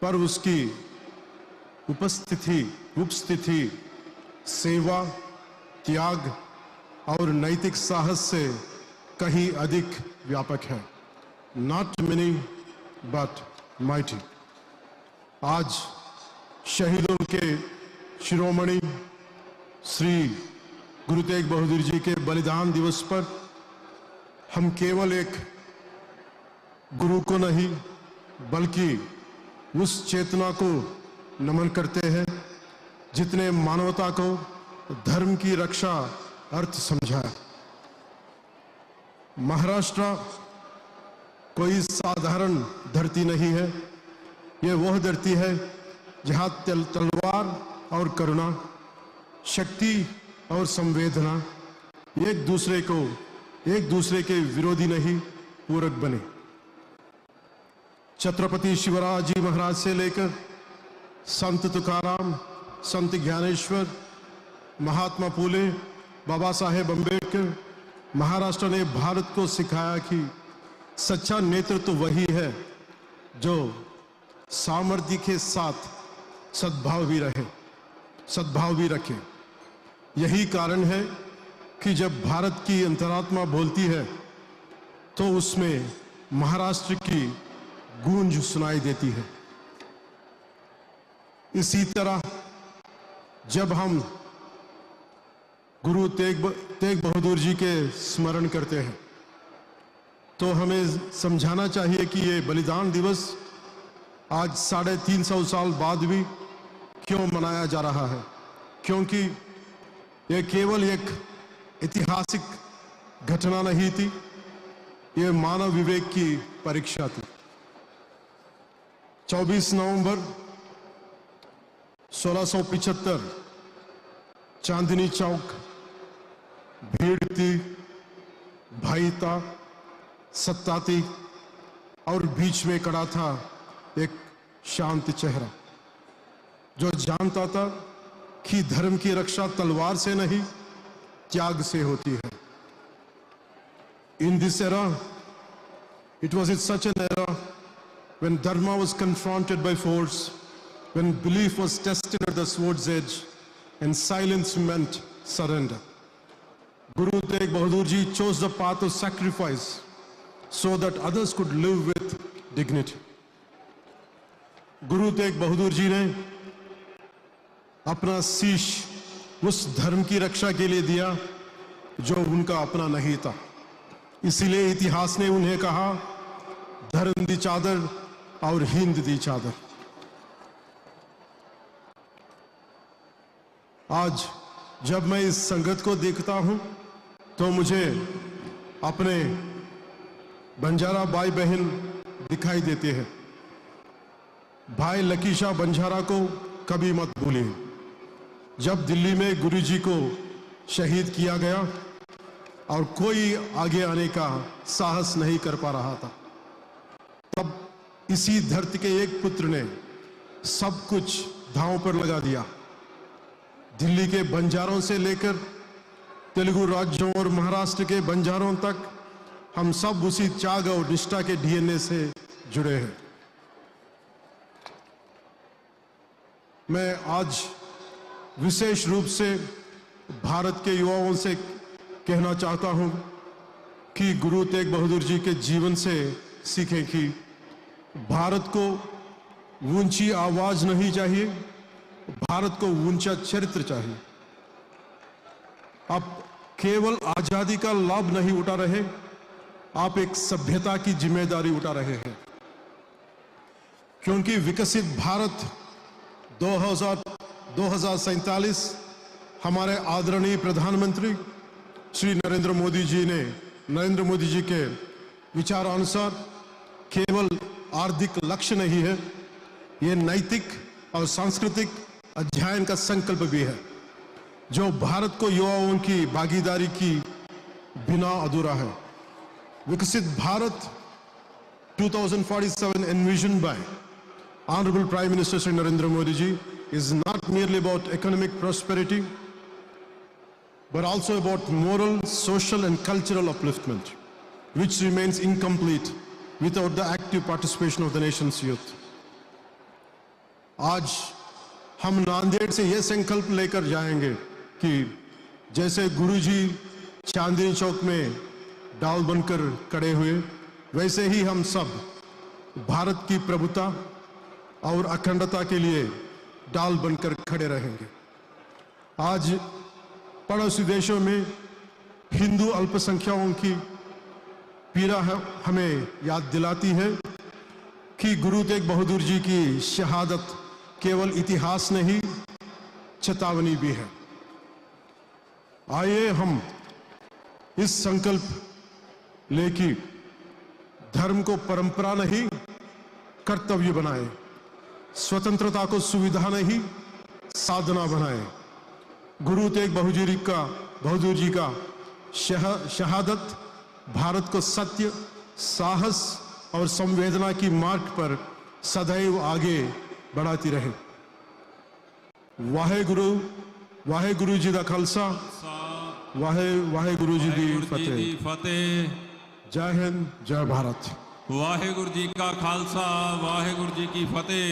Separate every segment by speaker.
Speaker 1: पर उसकी उपस्थिति सेवा, त्याग और नैतिक साहस से कहीं अधिक व्यापक है। Not mini but mighty. आज शहीदों के शिरोमणि श्री गुरु तेग बहादुर जी के बलिदान दिवस पर हम केवल एक गुरु को नहीं बल्कि उस चेतना को नमन करते हैं जितने मानवता को धर्म की रक्षा अर्थ समझा। महाराष्ट्र कोई साधारण धरती नहीं है। यह वह धरती है जहां तलवार और करुणा, शक्ति और संवेदना एक दूसरे के विरोधी नहीं पूरक बने। छत्रपति शिवराज जी महाराज से लेकर संत तुकाराम, संत ज्ञानेश्वर, महात्मा फूले, बाबा साहेब अम्बेडकर, महाराष्ट्र ने भारत को सिखाया कि सच्चा नेतृत्व वही है जो सामर्थ्य के साथ सद्भाव भी रखे। यही कारण है कि जब भारत की अंतरात्मा बोलती है तो उसमें महाराष्ट्र की गूंज सुनाई देती है। इसी तरह जब हम गुरु तेग बहादुर जी के स्मरण करते हैं तो हमें समझाना चाहिए कि ये बलिदान दिवस आज 350 साल बाद भी क्यों मनाया जा रहा है। क्योंकि यह केवल एक ऐतिहासिक घटना नहीं थी, यह मानव विवेक की परीक्षा थी। 24 नवंबर 1675 चांदनी चौक भीड़ थी, भाई था, सत्ता थी और बीच में खड़ा था एक शांत चेहरा जो जानता था कि धर्म की रक्षा तलवार से नहीं त्याग से होती है। In this era, it was in such an era when dharma was confronted by force, when belief was tested at the sword's edge, and silence meant surrender. Guru Tegh Bahadur Ji chose the path of sacrifice so that others could live with dignity. Guru Tegh Bahadur Ji ने अपना शीश उस धर्म की रक्षा के लिए दिया जो उनका अपना नहीं था। इसीलिए इतिहास ने उन्हें कहा, धर्म दी चादर और हिंद दी चादर। आज जब मैं इस संगत को देखता हूं तो मुझे अपने बंजारा भाई बहन दिखाई देते हैं। भाई लकीशा बंजारा को कभी मत भूलिए। जब दिल्ली में गुरुजी को शहीद किया गया और कोई आगे आने का साहस नहीं कर पा रहा था, तब इसी धरती के एक पुत्र ने सब कुछ दांव पर लगा दिया। दिल्ली के बंजारों से लेकर तेलुगु राज्यों और महाराष्ट्र के बंजारों तक हम सब उसी त्याग और निष्ठा के डीएनए से जुड़े हैं। मैं आज विशेष रूप से भारत के युवाओं से कहना चाहता हूं कि गुरु तेग बहादुर जी के जीवन से सीखें कि भारत को ऊंची आवाज नहीं चाहिए, भारत को ऊंचा चरित्र चाहिए। आप केवल आजादी का लाभ नहीं उठा रहे, आप एक सभ्यता की जिम्मेदारी उठा रहे हैं। क्योंकि विकसित भारत 2047 हमारे आदरणीय प्रधानमंत्री श्री नरेंद्र मोदी जी के विचारानुसार केवल आर्थिक लक्ष्य नहीं है, यह नैतिक और सांस्कृतिक अध्ययन का संकल्प भी है जो भारत को युवाओं की भागीदारी की बिना अधूरा है। विकसित Bharat 2047 envisioned by Honorable Prime Minister Shri Narendra Modi ji is not merely about economic prosperity but also about moral, social and cultural upliftment, which remains incomplete without the active participation of the nation's youth. आज हम नांदेड़ से यह संकल्प लेकर जाएंगे कि जैसे गुरुजी चांदनी चौक में डाल बनकर खड़े हुए, वैसे ही हम सब भारत की प्रभुता और अखंडता के लिए डाल बनकर खड़े रहेंगे। आज पड़ोसी देशों में हिंदू अल्पसंख्यकों की पीड़ा हमें याद दिलाती है कि गुरु तेग बहादुर जी की शहादत केवल इतिहास नहीं, चेतावनी भी है। आइए हम इस संकल्प लेके धर्म को परंपरा नहीं कर्तव्य बनाए, स्वतंत्रता को सुविधा नहीं साधना बनाए। गुरु तेग बहादुर जी का शहादत भारत को सत्य, साहस और संवेदना की मार्ग पर सदैव आगे बढ़ाती रहे। वाहेगुरु जी दा खालसा, वाहेगुरु जी दी फतेह। जय हिंद, जय भारत।
Speaker 2: वाहेगुरु जी का खालसा, वाहेगुरु जी की फतेह।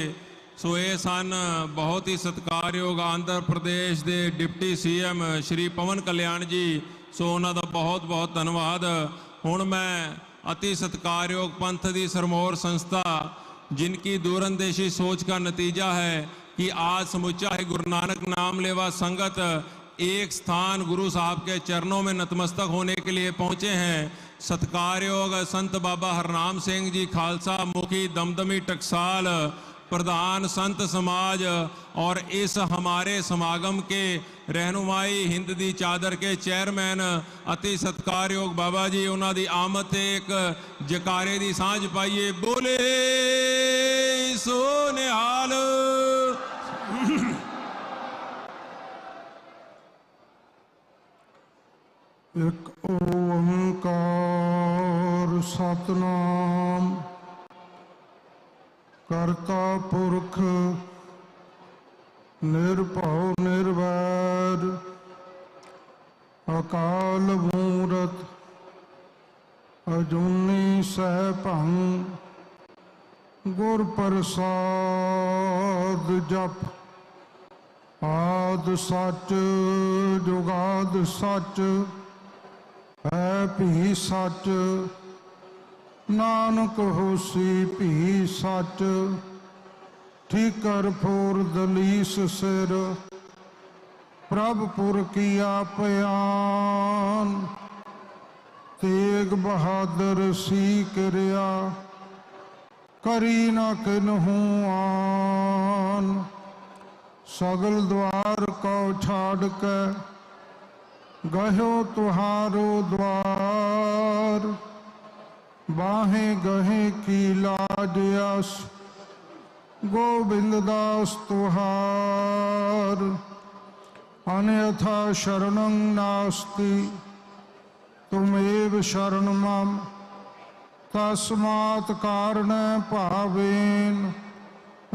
Speaker 2: सो ये सन बहुत ही सत्कारयोग आंध्र प्रदेश के डिप्टी सीएम श्री पवन कल्याण जी। सो उन्हों का बहुत बहुत धन्यवाद। हुण मैं अति सत्कारयोग पंथ की सरमौर संस्था, जिनकी दूरंदेशी सोच का नतीजा है कि आज समूचा है गुरु नानक नाम लेवा संगत एक स्थान गुरु साहब के चरणों में नतमस्तक होने के लिए पहुंचे हैं। सत्कारयोग संत बाबा हरनाम सिंह जी खालसा मुखी दमदमी टकसाल, प्रधान संत समाज, और इस हमारे समागम के रहनुमाई हिंद दी चादर के चेयरमैन अति सत्कारयोग बाबा जी, उन्हों की आमद ते एक जकारे की सांझ पाइए। बोले सो निहाल।
Speaker 3: एक ओंकार सतनाम करता पुरख निर्भव निर्वैर अकाल मूरत अजूनी सहभं गुर प्रसाद जप। आद सच जुगाद सच है भी सच, नानक होसी भी सच। ठीकर फोर दलीस सिर प्रभपुर किया पयान। तेग बहादुर सी किरिया करी न किन्हू आन। सगल द्वार को छाड़ के गहो तुहारो द्वार। बाहें गहे की लाज यश गोविंद दास तुहार। अन्यथा शरणं नास्ति तुमेव शरण मम। तस्मात् कारणे भावेन